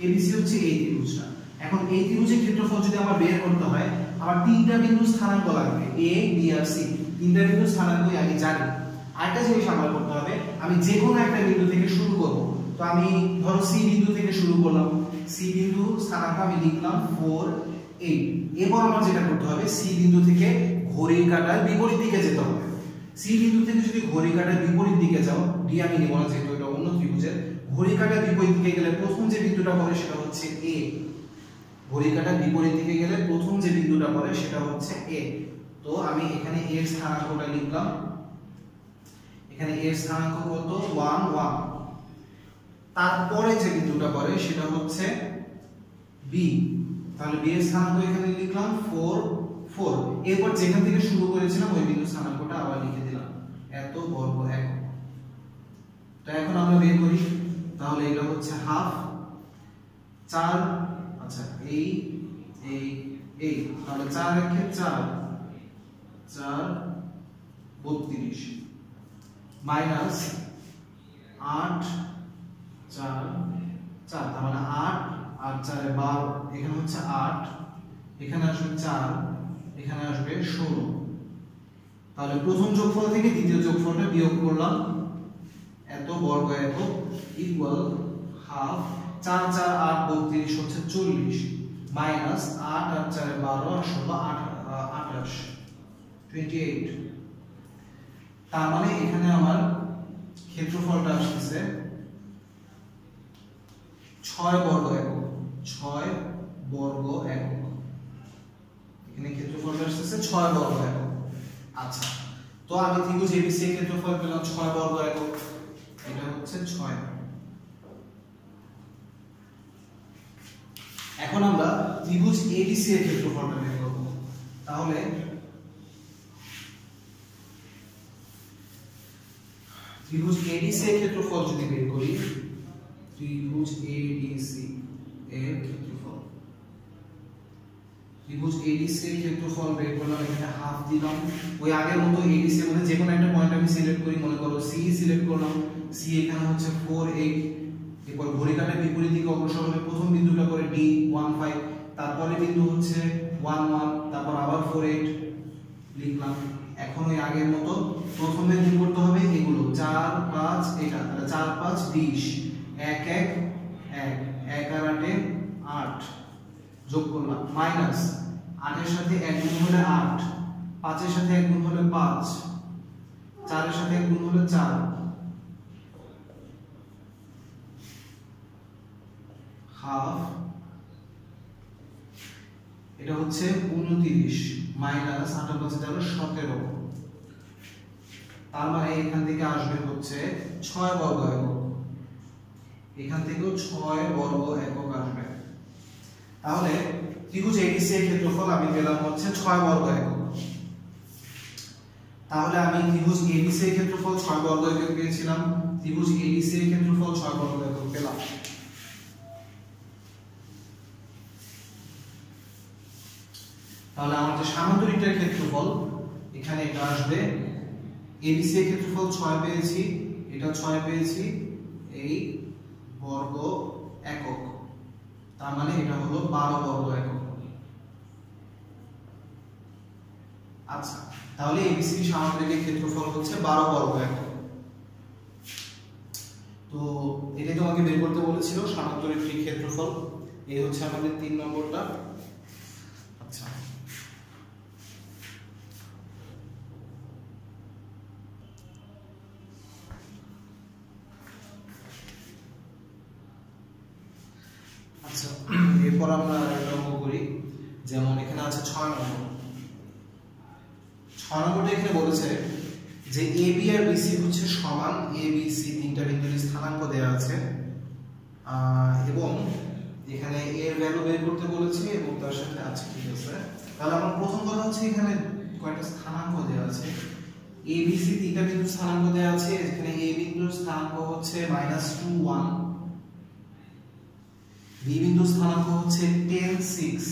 এবিসি হচ্ছে এই ত্রিভুজটা। এখন এই ত্রিভুজের ক্ষেত্রফল যদি আমার বের করতে হয়, আমার তিনটা বিন্দু স্থানাঙ্ক লাগবে, এ বি আর সি। তিনটা বিন্দু স্থানাঙ্ক আমি জানি। আরেকটা জিনিস আমার করতে হবে, আমি যে কোনো একটা বিন্দু থেকে শুরু করব। তো আমি ধরো সি বিন্দু থেকে শুরু করলাম, সি বিন্দু স্থানাঙ্ক আমি লিখলাম 4 8। এরপর আমার যেটা করতে হবে, সি বিন্দু থেকে ঘড়ির কাঁটার বিপরীত দিকে যেতে হবে। সি বিন্দু থেকে যদি ঘড়ির কাঁটার বিপরীত দিকে যাও, ডি আমি নিব না যেহেতু এটা অন্য ত্রিভুজের, ঘড়ির কাঁটার বিপরীত দিকে গেলে প্রথম যে বিন্দুটা পড়ে সেটা হচ্ছে এ। ঘড়ির কাঁটার বিপরীত দিকে গেলে প্রথম যে বিন্দুটা পড়ে সেটা হচ্ছে এ। তো আমি এখানে এর স্থানাঙ্কটা লিখলাম, এখানে এর স্থানাঙ্ক কত? 1 1। তারপরে যে বিন্দুটা পড়ে সেটা হচ্ছে বি। তাহলে বি এর স্থানাঙ্ক এখানে লিখলাম 4 4। এরপর যেখান থেকে শুরু করেছিলাম ওই বিন্দুর স্থানাঙ্কটা আবার লিখে দিলাম, এত বর্গ একক। তো এখন আমরা বের করি, তাহলে এটা হচ্ছে হাফ 4। আচ্ছা, এই এই এই তাহলে 4 একে 4 4 32 মাইনাস 8 4 4, তার মানে 8 8 4 12, এখানে হচ্ছে 8, এখানে আসবে 4, এখানে আসবে 16। তাহলে প্রথম যোগফল থেকে দ্বিতীয় যোগফলটা বিয়োগ করলাম, এত বর্গ একক ইকুয়াল হাফ 4 4 8 32 হচ্ছে 40 মাইনাস 8 8 4 12 আর 16 28 28। তার মানে এখানে আমার ক্ষেত্রফলটা আসছে 6 বর্গ একক, 6 বর্গ একক। এখানে ক্ষেত্রফলটা আসছে 6 বর্গ একক। আচ্ছা, তো আমি ত্রিভুজ এবিসি এর ক্ষেত্রফল পেলাম 6 বর্গ একক, এটা হচ্ছে 6। এখন আমরা ত্রিভুজ এডিসি এর ক্ষেত্রফলটা বের করব। তাহলে ত্রিভুজ এডিসি এর ক্ষেত্রফল যদি বের করি, ত্রিভুজ এডিসি এর ক্ষেত্রফল, ত্রিভুজ এডিসি এর ক্ষেত্রফল বের করলাম, এখানে হাফ দিলাম। ওই আগের মতো এডিসি এর মধ্যে যে কোনো একটা পয়েন্ট আমি সিলেক্ট করি, মনে করো সি সিলেক্ট করলাম, সি এখানে হচ্ছে 4 8, এরপর ঘড়ি কাঁটার বিপরীত দিকে অগ্রসর হলে প্রথম বিন্দুটা করে ডি 1 5, তারপরে বিন্দু হচ্ছে 1 1, তারপর আবার 4 8 লিখলাম। এখন ওই আগের মতো প্রথমে কি করতে হবে, এগুলো 4 5 এটা, তাহলে 4 5 20, 1 1 1, 1 আর 8 8 যোগ করলাম, মাইনাস 8 এর সাথে 1 গুণ হলে 8, 5 এর সাথে 1 গুণ হলে 5, 4 এর সাথে 1 গুণ হলে 4, হাফ, এটা হচ্ছে 29 মাইনাস 8 আর 5 হলো 17। তার মানে এখান থেকে আসবে হচ্ছে 6 বর্গ একক, এখান থেকেও 6 বর্গ একক আসবে। তাহলে ত্রিভুজ এডিসি এর ক্ষেত্রফল আমি পেলাম হচ্ছে 6 বর্গ একক। তাহলে আমি ত্রিভুজ এবিসি এর ক্ষেত্রফল 6 বর্গ একক পেয়েছিলাম, ত্রিভুজ এডিসি এর ক্ষেত্রফল 6 বর্গ একক পেলাম। তাহলে আমার যে সামান্তরিকটার ক্ষেত্রফল, এখানে এটা আসবে, এবিসি এর ক্ষেত্রফল 6 পেয়েছি, এটা 6 পেয়েছি, এই বর্গ একক, তার মানে এটা হলো 12 বর্গ একক। আচ্ছা, তাহলে এবিসি সামান্তরিকের ক্ষেত্রফল হচ্ছে 12 বর্গ একক। তো এটাই তোমাকে বের করতে বলেছিল সামান্তরিকটির ক্ষেত্রফল। এই হচ্ছে আমাদের 3 নম্বরটা। আচ্ছা, আচ্ছা, এরপর আমরা একটা অঙ্ক করি। যেমন এখানে আছে 6 নম্বর। 6 নম্বরটা এখানে বলেছে যে এবি আর বিসি হচ্ছে সমান, এ বি সি তিনটা বিন্দুর স্থানাঙ্ক দেওয়া আছে, এবং এখানে এর ভ্যালু বের করতে বলেছে এবং তার সাথে আছে, ঠিক আছে। তাহলে আমার প্রথম কথা হচ্ছে এখানে কয়টা স্থানাঙ্ক দেওয়া আছে, এ বি সি তিনটা বিন্দুর স্থানাঙ্ক দেওয়া আছে। এখানে এ বিন্দুর স্থানাঙ্ক হচ্ছে -2 1, বি বিন্দুর স্থানাঙ্ক হচ্ছে 10 6,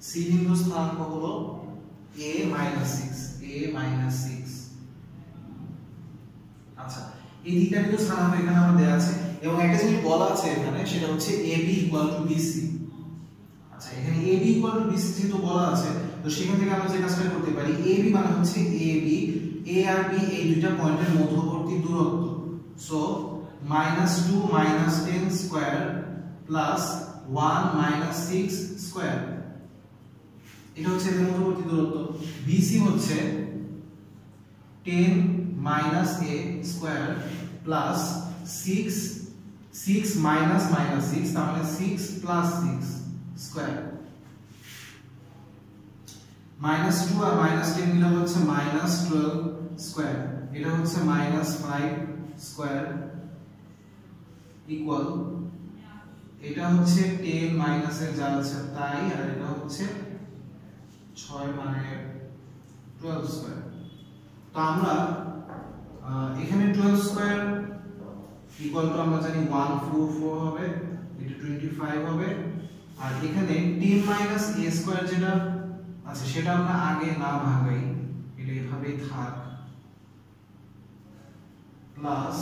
সি বিন্দুর স্থানাঙ্ক হলো a - 6। আচ্ছা, এই তিনটা বিন্দুর স্থানাঙ্ক এখানে আমার দেওয়া আছে এবং একটা জিনিস বলা আছে এখানে, সেটা হচ্ছে ab = bc। আচ্ছা, এখানে ab = bc যেহেতু বলা আছে, তো সেখান থেকে আমরা যে কাজটা করতে পারি, ab মানে হচ্ছে ab, a আর b এই দুইটা পয়েন্টের মধ্যবর্তী দূরত্ব। সো -2 - 10 স্কয়ার প্লাস 1 - 6 স্কয়ার, এটা হচ্ছে এর মধ্যবর্তী দূরত্ব। BC হচ্ছে 10 - a স্কয়ার প্লাস 6 6 - 6, তার মানে 6 + 6 স্কয়ার, -2 আর -10 মিলে হচ্ছে -12 স্কয়ার, এটা হচ্ছে -5 স্কয়ার ইকুয়াল, এটা হচ্ছে 10 মাইনাস এর যা আছে তাই, আর এটা হচ্ছে 6 মানে 12 স্কয়ার। তো আমরা এখানে 12 স্কয়ার ইকুয়াল টু আমরা জানি 144 হবে, এটা 25 হবে, আর এখানে 10 মাইনাস a স্কয়ার যেটা আছে সেটা আমরা আগে না ভাগাই, এটা এভাবেই থাক, প্লাস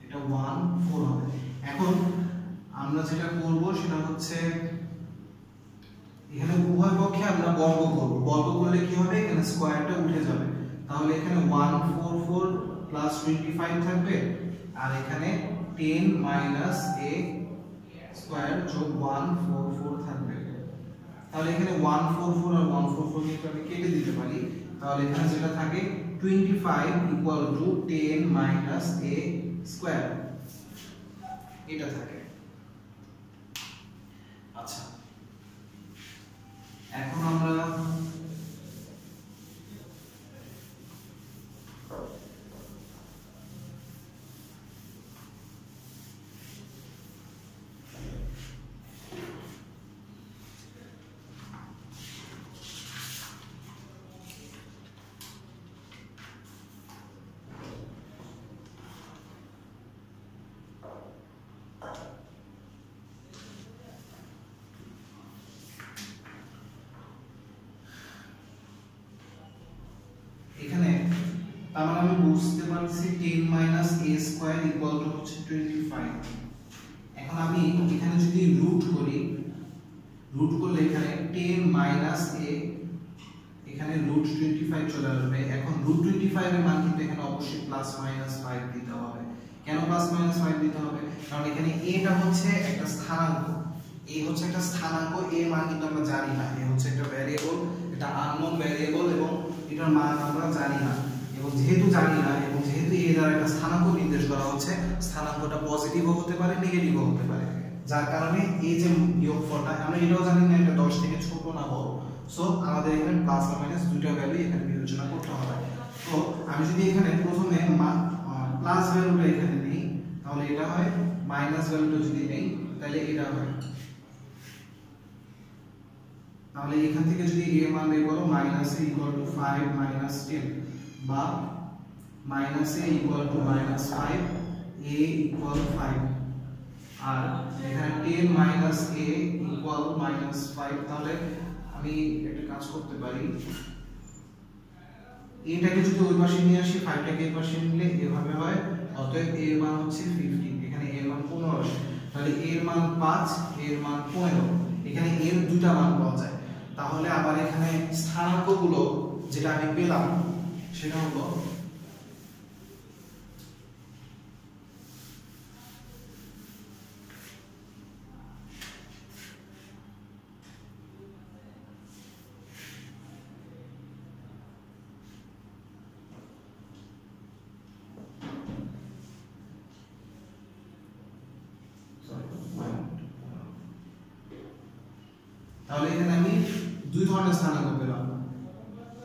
এটা 1 4 হবে। এখন আমরা যেটা করব সেটা হচ্ছে এখানে উভয় পক্ষে আমরা বর্গ করব, বর্গ করলে কি হবে এখানে স্কয়ারটা উঠে যাবে, তাহলে এখানে 144 প্লাস 25 থাকবে আর এখানে 10 মাইনাস a স্কয়ার যোগ 144 থাকবে। তাহলে এখানে 144 আর 144 কে আমি কেটে দিতে পারি, তাহলে এখানে যেটা থাকে 25 equal to 10 minus a square এটা থাকে। আচ্ছা এখন আমরা এখানে তার মানে আমি বুঝতে পারছি 10 minus a square equal to হচ্ছে 25। এখন আমি এখানে যদি রুট করি, রুট করলে এখানে 10 মাইনাস a এখানে রুট 25 চলে আসবে। এখন রুট 25 এর মান কিন্তু এখানে অবশ্যই প্লাস মাইনাস 5 দিতে হবে। কেন প্লাস মাইনাস 5 দিতে হবে? কারণ এখানে a টা হচ্ছে একটা স্থানাঙ্ক, a হচ্ছে একটা স্থানাঙ্ক, a মান কিন্তু আমরা জানি না, a হচ্ছে একটা ভ্যারিয়েবল, এটা আননোন ভ্যারিয়েবল এবং এটার মান আমরা জানি না, এবং যেহেতু জানি না এবং যেহেতু এ দ্বারা একটা স্থানাঙ্ক নির্দেশ করা হচ্ছে, স্থানাঙ্কটা পজিটিভও হতে পারে নেগেটিভও হতে পারে, যার কারণে এই যে বিয়োগফলটা আমরা এটাও জানি না এটা 10 থেকে ছোট না বড়, সো আমাদের এখানে প্লাস আর মাইনাস দুটো ভ্যালু এখানে বিবেচনা করতে হবে। তো আমি যদি এখানে প্রথমে প্লাস ভ্যালুটা এখানে নেই তাহলে এটা হয়, মাইনাস ভ্যালুটা যদি নেই তাহলে এটা হয়, তাহলে এখান থেকে যদি a মান বের করো minus a equal to 5 minus 10 বা minus a equal to minus 5 a equal 5 আর এখানে 10 মাইনাস a ইকুয়াল মাইনাস 5। তাহলে আমি একটা কাজ করতে পারি, এটাকে যদি ওই পাশে নিয়ে আসি 5 টাকে এই পাশে নিলে এভাবে হয়, অতএব a এর মান হচ্ছে 15, এখানে a এর মান 15 আসে, তাহলে a এর মান 5 a এর মান 15, এখানে a এর দুটো মান পাওয়া যায়। তাহলে আবার এখানে স্থানাঙ্কগুলো যেটা আমি পেলাম সেটা হলো তাহলে এখানে আমি দুই ধরনের স্থানাঙ্ক পেলাম,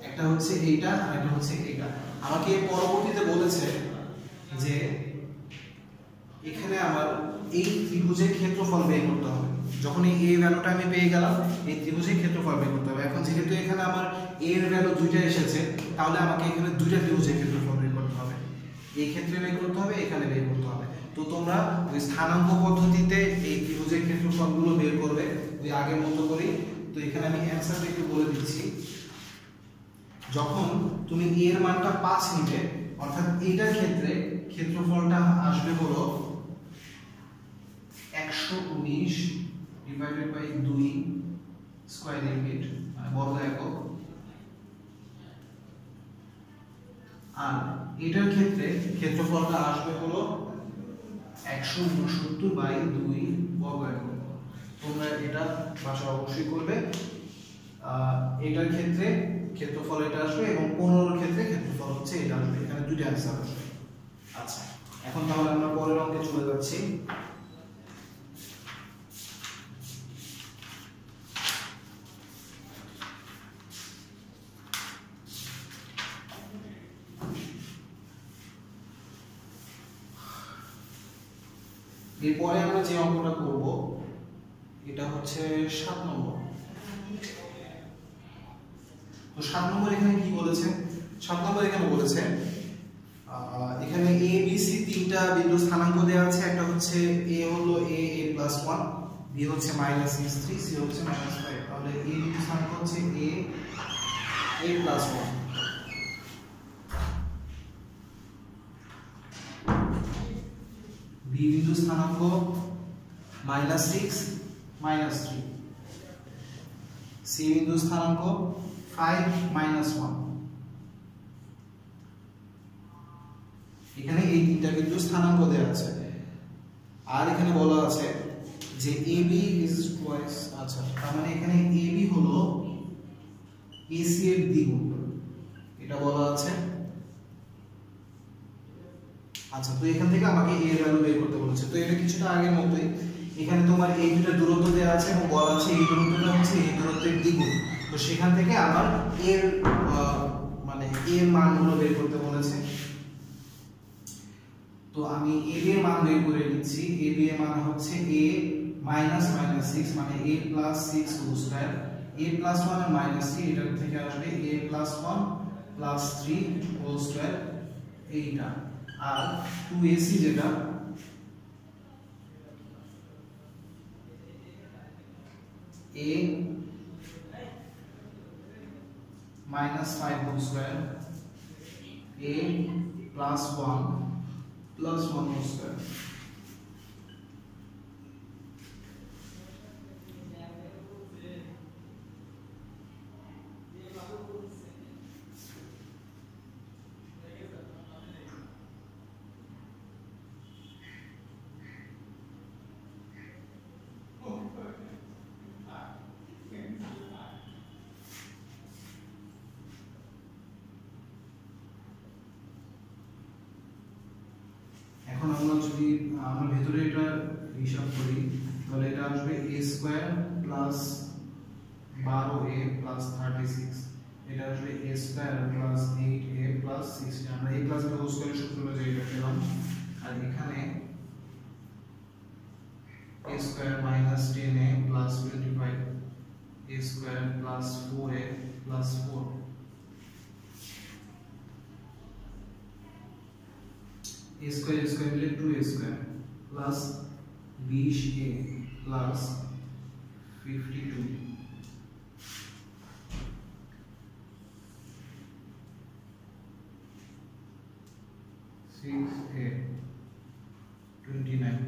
একটা হচ্ছে এইটা আর একটা হচ্ছে এইটা। আমাকে পরবর্তীতে বলেছে যে এখানে আমার এই ত্রিভুজের ক্ষেত্রফল বের করতে হবে। যখন এই a ভ্যালুটা আমি পেয়ে গেলাম, এই ত্রিভুজের ক্ষেত্রফল বের করতে হবে। এখন যেহেতু এখানে আমার a এর ভ্যালু দুইটা এসেছে, তাহলে আমাকে এখানে দুইটা ত্রিভুজের ক্ষেত্রফল বের করতে হবে, এই ক্ষেত্রে বের করতে হবে, এখানে বের করতে হবে। তো তোমরা ওই স্থানাঙ্ক পদ্ধতিতে এই ত্রিভুজের ক্ষেত্রফলগুলো বের করবে ওই আগের মতো করে। তো এখানে আমি অ্যানসারটা একটু বলে দিচ্ছি, যখন তুমি a এর মানটা 5 নিবে, অর্থাৎ এইটার ক্ষেত্রে ক্ষেত্রফলটা আসবে হলো 119 ডিভাইডেড বাই 2 স্কয়ার ইউনিট মানে বর্গ একক, আর এটার ক্ষেত্রে ক্ষেত্রফলটা আসবে হলো 169 বাই 2 বর্গ একক। তোমরা এটা ভাষা অবশ্যই করবে। এটার ক্ষেত্রে ক্ষেত্রফল এটা আসবে এবং 15 এর ক্ষেত্রে ক্ষেত্রফল হচ্ছে এটা আসবে, এখানে দুটো অ্যানসার আসবে। আচ্ছা এখন তাহলে আমরা পরের অঙ্কে চলে যাচ্ছি। এরপরে আমরা যে অঙ্কটা করব এটা হচ্ছে 7 নম্বর। তো 7 নম্বর এখানে কি বলেছে? 7 নম্বর এখানে বলেছে এখানে a b c তিনটা বিন্দু স্থানাঙ্ক দেওয়া আছে, একটা হচ্ছে a হলো a + 1, b হচ্ছে -3, c হচ্ছে -5। তাহলে a বিন্দু স্থানাঙ্ক হচ্ছে a + 1। স্থানাঙ্ক -6 -3, সি বিন্দু স্থানাঙ্ক 5 -1। এখানে এই তিনটা বিন্দু স্থানাঙ্ক দেওয়া আছে। আর এখানে বলা আছে যে AB is twice, আচ্ছা তার মানে এখানে AB হলো AC এর দ্বিগুণ, এটা বলা আছে। আচ্ছা তো এখান থেকে আমাকে A এর ভ্যালু বের করতে বলেছে। তো এটা কিছুটা আগের মতোই, এখানে তোমার এই দুটো দূরত্ব দেওয়া আছে এবং বলা আছে এই দূরত্বটা হচ্ছে এই দূরত্বের দ্বিগুণ। তো সেখান থেকে আমার এর মানে এর মানগুলো বের করতে বলেছে। তো আমি AB এর মান বের করে নিচ্ছি। AB এর মান হচ্ছে A -6 মানে A + 6 হোল স্কয়ার, A + 1 আর -3 এটার থেকে আসবে A + 1 + 3 হোল স্কয়ার এইটা, আর 2AC যেটা A -5 whole square A + 1 whole square. এখন আমরা যদি আমরা ভেতরে এটা হিসাব করি তাহলে এটা আসবে a square plus 12a plus 36, এটা আসবে a square plus 8a plus 16। আমরা a প্লাস b হোল স্কয়ারের সূত্র অনুযায়ী এটা পেলাম। আর এখানে a square minus 10a plus 25, a square plus 4a plus 4, a square মিলে 2a square plus 20a plus 52, 6a 29।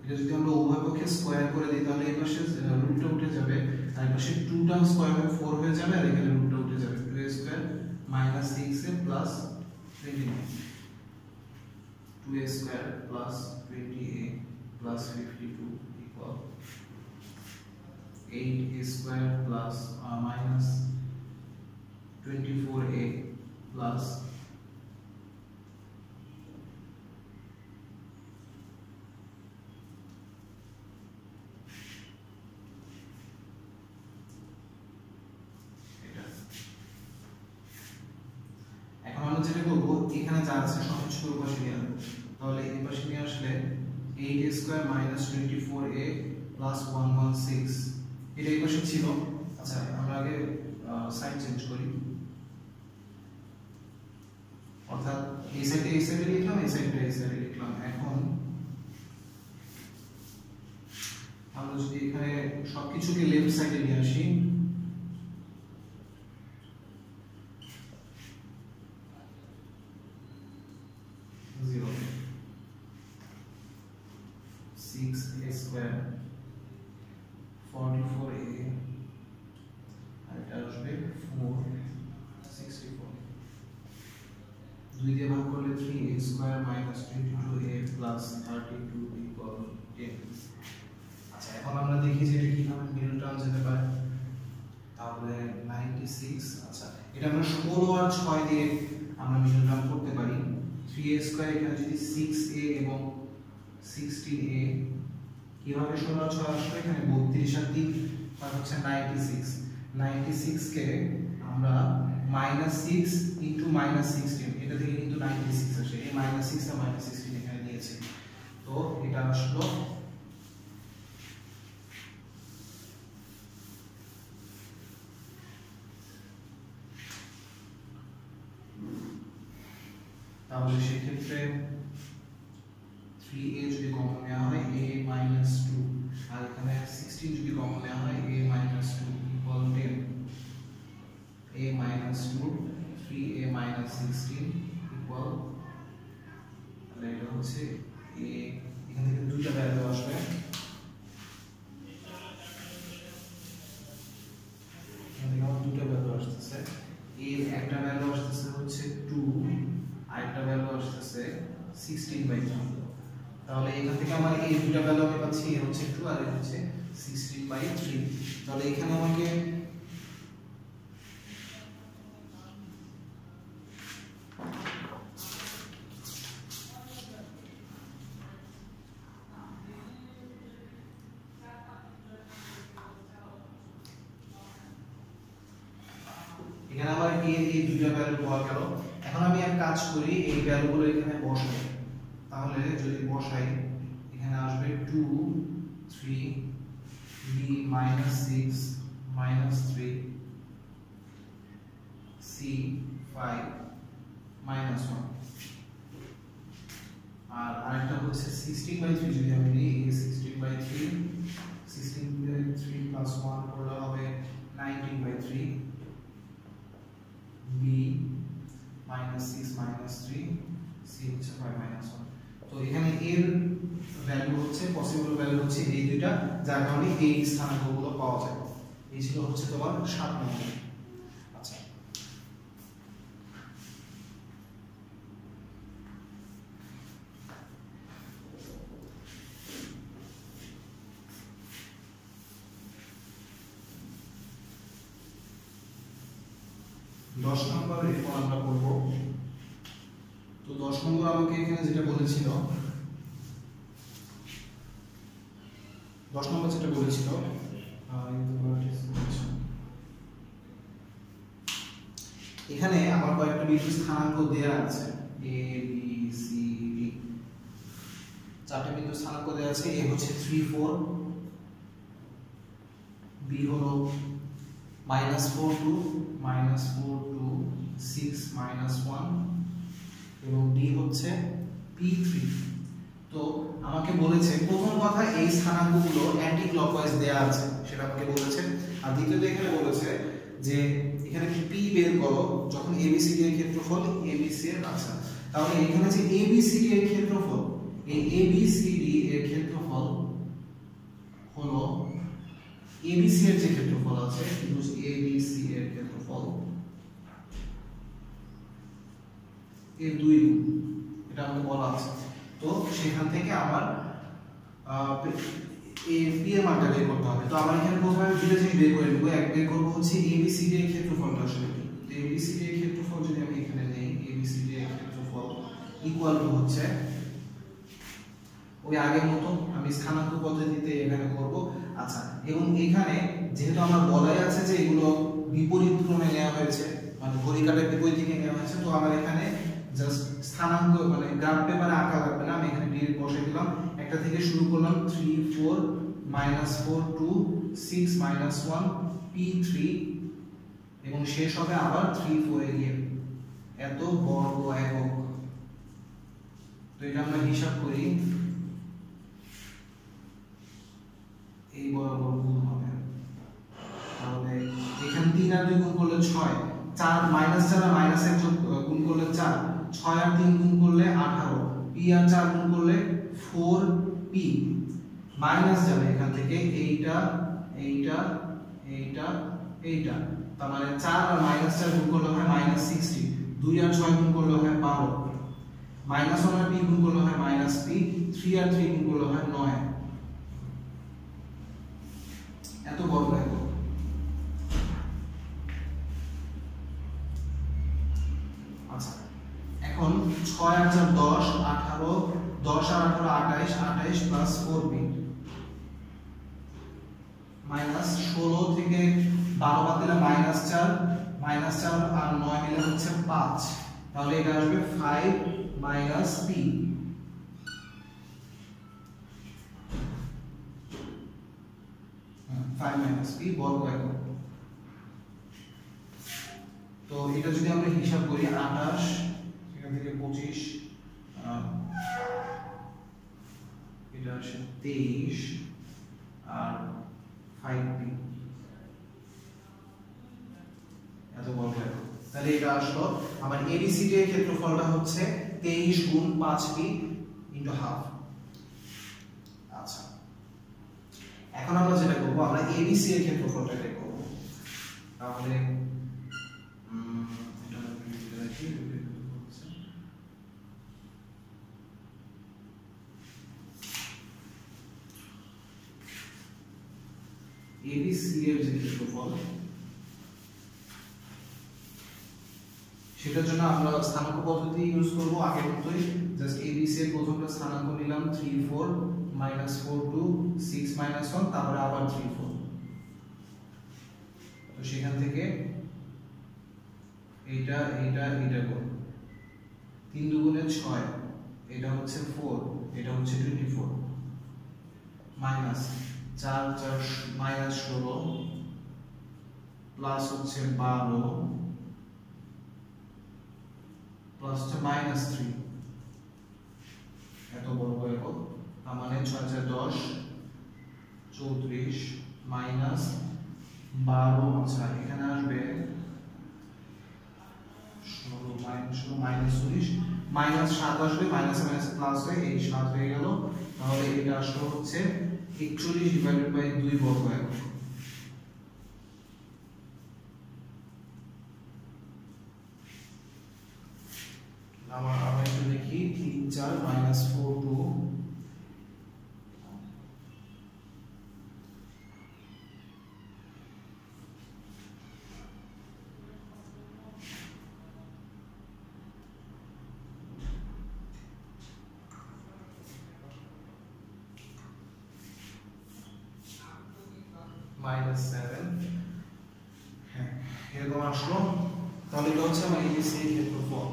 এটা যদি আমরা উভয় পক্ষে স্কয়ার করে দিই তাহলে এই পাশে রুটটা উঠে যাবে, আর এই পাশে 2 টার্ম স্কয়ার হয়ে 4 হয়ে যাবে, আর এখানে রুটটা উঠে যাবে। 2a square minus 6a plus 29, 2a square plus 20a plus 52 equal 8a square plus minus 24a plus যেটা করবো এখানে যা আছে সবকিছু পুরো পাশে নিয়ে আসবো। তাহলে এই পাশে নিয়ে আসলে 8a square minus 24a plus 116 এটা এই পাশে ছিল। আচ্ছা আমরা আগে সাইড চেঞ্জ করি, অর্থাৎ এই সাইডে লিখলাম, এই সাইডে লিখলাম। এখন আমরা যদি এখানে সবকিছুকে লেফট সাইডে নিয়ে আসি, a স্কয়ার 44a আর এটা আসবে 464, 2 দিয়ে ভাগ করলে 3a square minus 22a plus 32 equal 10। আচ্ছা এখন আমরা দেখি যে এটা কিভাবে মিডল টার্ম যেতে পারে। তাহলে 96, আচ্ছা এটা আমরা 16 আর 6 দিয়ে আমরা মিডল টার্ম করতে পারি। 3a স্কয়ার এখানে যদি 6a এবং 16a কিভাবে 16 আর 6 আসবে, এখানে 32 আর 3 তার হচ্ছে 96, 96 কে আমরা -6 * -16 এটা থেকে কিন্তু 96 আসে, এই -6 আর -16 এখানে নিয়ে নিয়েছি। তো এটা আসলো তাহলে সেক্ষেত্রে 3a যদি কমন নেওয়া হয় a minus 2 আর এখানে 16 যদি কমন নেওয়া হয় a minus 2 equal 10 a minus 2 3a minus 16 equal তাহলে এটা হচ্ছে a এখান থেকে দুইটা ভ্যালু আসবে এখান থেকে আমার দুটো ভ্যালু আসতেছে এর একটা ভ্যালু আসতেছে হচ্ছে 2 আর একটা ভ্যালু আসতেছে 16/3 তাহলে এখান থেকে আমার এই দুটো ভ্যালু আমি পাচ্ছি এ হচ্ছে 2 আর এ হচ্ছে 16/3 তাহলে এখানে আমাকে এখানে আমার এই দুটো ভ্যালু পাওয়া গেল এখন আমি এক কাজ করি এই ভ্যালুগুলো এখানে বসাই তাহলে যদি বসাই এখানে আসবে 2 3 b minus 6 minus 3 c 5 minus 1 আর আরেকটা হচ্ছে 16/3 যদি আমি নিই 16/3 16/3 plus 1 করলে হবে 19/3 b minus 6 minus 3 c হচ্ছে 5 minus 1 তো এখানে এর ভ্যালু হচ্ছে পসিবল ভ্যালু হচ্ছে এই দুইটা যার কারণে এই স্থানাঙ্কগুলো পাওয়া যায় এই ছিল হচ্ছে তোমার 7 নম্বর আচ্ছা 10 নম্বর এরপর আমরা করব তো 10 নম্বর আমাকে এখানে যেটা বলেছিল 10 নম্বর যেটা বলেছিল এখানে আমার কয়েকটা বিন্দু স্থানাঙ্ক দেয়া আছে a b c d চারটি বিন্দু স্থানাঙ্ক দেয়া আছে a হচ্ছে 3 4 b হলো -4 2 -4 2 6 -1 এবং d হচ্ছে p3 তো আমাকে বলেছে প্রথম কথা এই স্থানাঙ্কগুলো অ্যান্টি ক্লকওয়াইজ দেয়া আছে সেটা আমাকে বলেছে আর দ্বিতীয়ত এখানে বলেছে যে এখানে কি p বের করো যখন ABCD এর ক্ষেত্রফল ABC এর আচ্ছা তাহলে এখানে যে ABCD এর ক্ষেত্রফল এই ABCD এর ক্ষেত্রফল হলো ABC এর যে ক্ষেত্রফল আছে ABC এর ক্ষেত্রফল এর 2 গুণ এটা আমাকে বলা আছে তো সেখান থেকে আমার এই p এর মানটা বের করতে হবে তো আমার এখানে প্রথমে আমি দুটো জিনিস বের করে নেব এক বের করব হচ্ছে ABCD এর ক্ষেত্রফলটা আসলে কি তো ABCD এর ক্ষেত্রফল যদি আমি এখানে নেই ABCD এর ক্ষেত্রফল ইকুয়াল টু হচ্ছে ওই আগের মতো আমি স্থানাঙ্ক পদ্ধতিতে এখানে করব আচ্ছা এবং এখানে যেহেতু আমার বলাই আছে যে এগুলো বিপরীত ক্রমে নেওয়া হয়েছে মানে ঘড়ি কাঁটার বিপরীত দিকে নেওয়া হয়েছে তো আমার এখানে জাস্ট স্থানাঙ্ক মানে গ্রাফ পেপারে আঁকা লাগবে না আমি এখানে ডিরেক্ট বসাই দিলাম একটা থেকে শুরু করলাম 3 4 -4 2 6 -1 p3 এবং শেষ হবে আবার 3 4 এ গিয়ে এত বর্গ একক তো এটা আমরা হিসাব করি এই বরাবর গুণ হবে তাহলে এখানে 3 আর 2 গুণ করলে 6 4 -4 আর -1 যোগ গুণ করলে 4 6 আর 3 গুণ করলে 18 p আর 4 গুণ করলে 4p মাইনাস যাবে এখান থেকে এইটা তার মানে 4 আর -4 গুণ করলে হয় -60 2 আর 6 গুণ করলে হয় 12 -1 আর p গুণ করলে হয় -p 3 আর 3 গুণ করলে হয় 9 এত বর্গ একক আচ্ছা এখন 6 আর 4 10 18 10 আর 18 28 প্লাস 4p মাইনাস 16 থেকে 12 বাদ দিলে -4 আর 9 মিলে হচ্ছে 5 তাহলে এটা আসবে 5 p 5 মাইনাস পি বর্গ একক। তো এটা যদি আমরা হিসাব করি 28 এখান থেকে 25 এটা আসে 23 আর 5p এত বর্গ একক। তাহলে এটা আসলো আমার এবিসিডি এর ক্ষেত্রফলটা হচ্ছে 23 গুণ 5p ইনটু হাফ। আচ্ছা, এখন আমরা যেটা করব, আমরা এবিসি এর ক্ষেত্রফলটা বের করব। তাহলে এটা লিখে রাখি, এবিসি এর যে ক্ষেত্রফল সেটার জন্য আমরা স্থানাঙ্ক পদ্ধতি ইউজ করব আগের মতোই। জাস্ট এবিসি এর প্রথমটা স্থানাঙ্ক নিলাম 3 4 -4 2 6 -1, তারপরে আবার 3 4। তো সেখান থেকে এইটা করব 3 দুগুণে 6, এটা হচ্ছে 4, এটা হচ্ছে 24 মাইনাস 4 4 -16 প্লাস হচ্ছে 12 প্লাস হচ্ছে -3 এত বর্গ একক। তার মানে 6 4 10 34 মাইনাস 12, আচ্ছা এখানে আসবে 16 -19 মাইনাস 7 আসবে, মাইনাস মাইনাস প্লাস হয়ে এই 7 হয়ে গেল। তাহলে এটা আসলে হচ্ছে 41/2 বর্গ একক। আমরা একটু লিখি 3 4 -4 2 -7, হ্যাঁ এরকম আসলো। তাহলে এটা হচ্ছে আমার এবিসি এর ক্ষেত্রফল।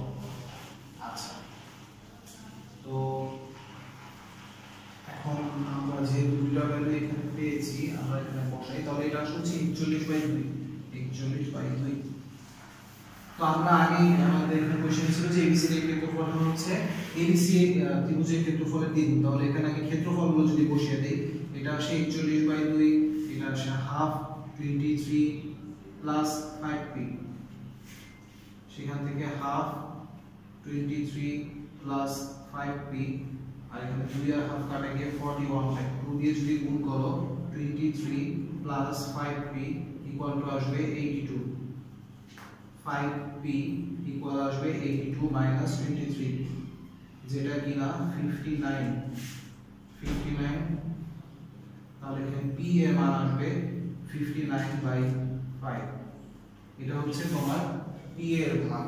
আচ্ছা, তো এখন আমরা যে দুইটা ভ্যালু এখানে পেয়েছি আমরা এখানে বসাই। তাহলে এটা হচ্ছে 41/2। তো আমরা আগে আমাদের এখানে কোশ্চেন ছিল যে এবিসি এর ক্ষেত্রফল হচ্ছে এবিসি ত্রিভুজের ক্ষেত্রফলের দ্বিগুণ। তাহলে এখানে আগে ক্ষেত্রফলগুলো যদি বসিয়ে দেই, এটা আসে 41/2, এটা আসে হাফ 23 প্লাস 5p, সেখান থেকে হাফ 23 প্লাস 5p, আর এখানে 2 আর হাফ কাটা গিয়ে 41 হয়। 2 দিয়ে যদি গুণ করো 23 প্লাস 5p ইকুয়াল টু আসবে 82, 5p ইকুয়াল আসবে 82 মাইনাস 23, যেটা কিনা 59। তাহলে এখানে p এর মান আসবে 59/5। এটা হচ্ছে তোমার p এর মান।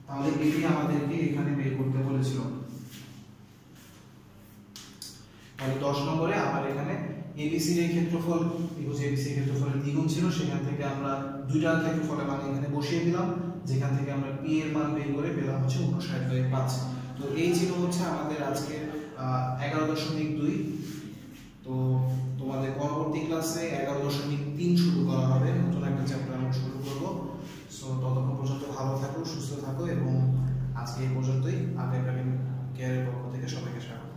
তাহলে এটি আমাদেরকে এখানে বের করতে বলেছিল। তাহলে 10 নম্বরে আমার এখানে এবিসি এর ক্ষেত্রফল, ত্রিভুজ এবিসি এর ক্ষেত্রফলের দ্বিগুণ ছিল, সেখান থেকে আমরা দুইটা ক্ষেত্রফলের মান এখানে বসিয়ে দিলাম, যেখান থেকে আমরা p এর মান বের করে পেলাম হচ্ছে 59/5। তো এই ছিল হচ্ছে আমাদের আজকে 11.2। তো তোমাদের পরবর্তী ক্লাসে 11.3 শুরু করা হবে, নতুন একটা চ্যাপ্টার আমরা শুরু করব। সো ততক্ষণ পর্যন্ত ভালো থাকো, সুস্থ থাকো, এবং আজকে এই পর্যন্তই। আগে একাডেমিক কেয়ারের পক্ষ থেকে সবাইকে স্বাগত।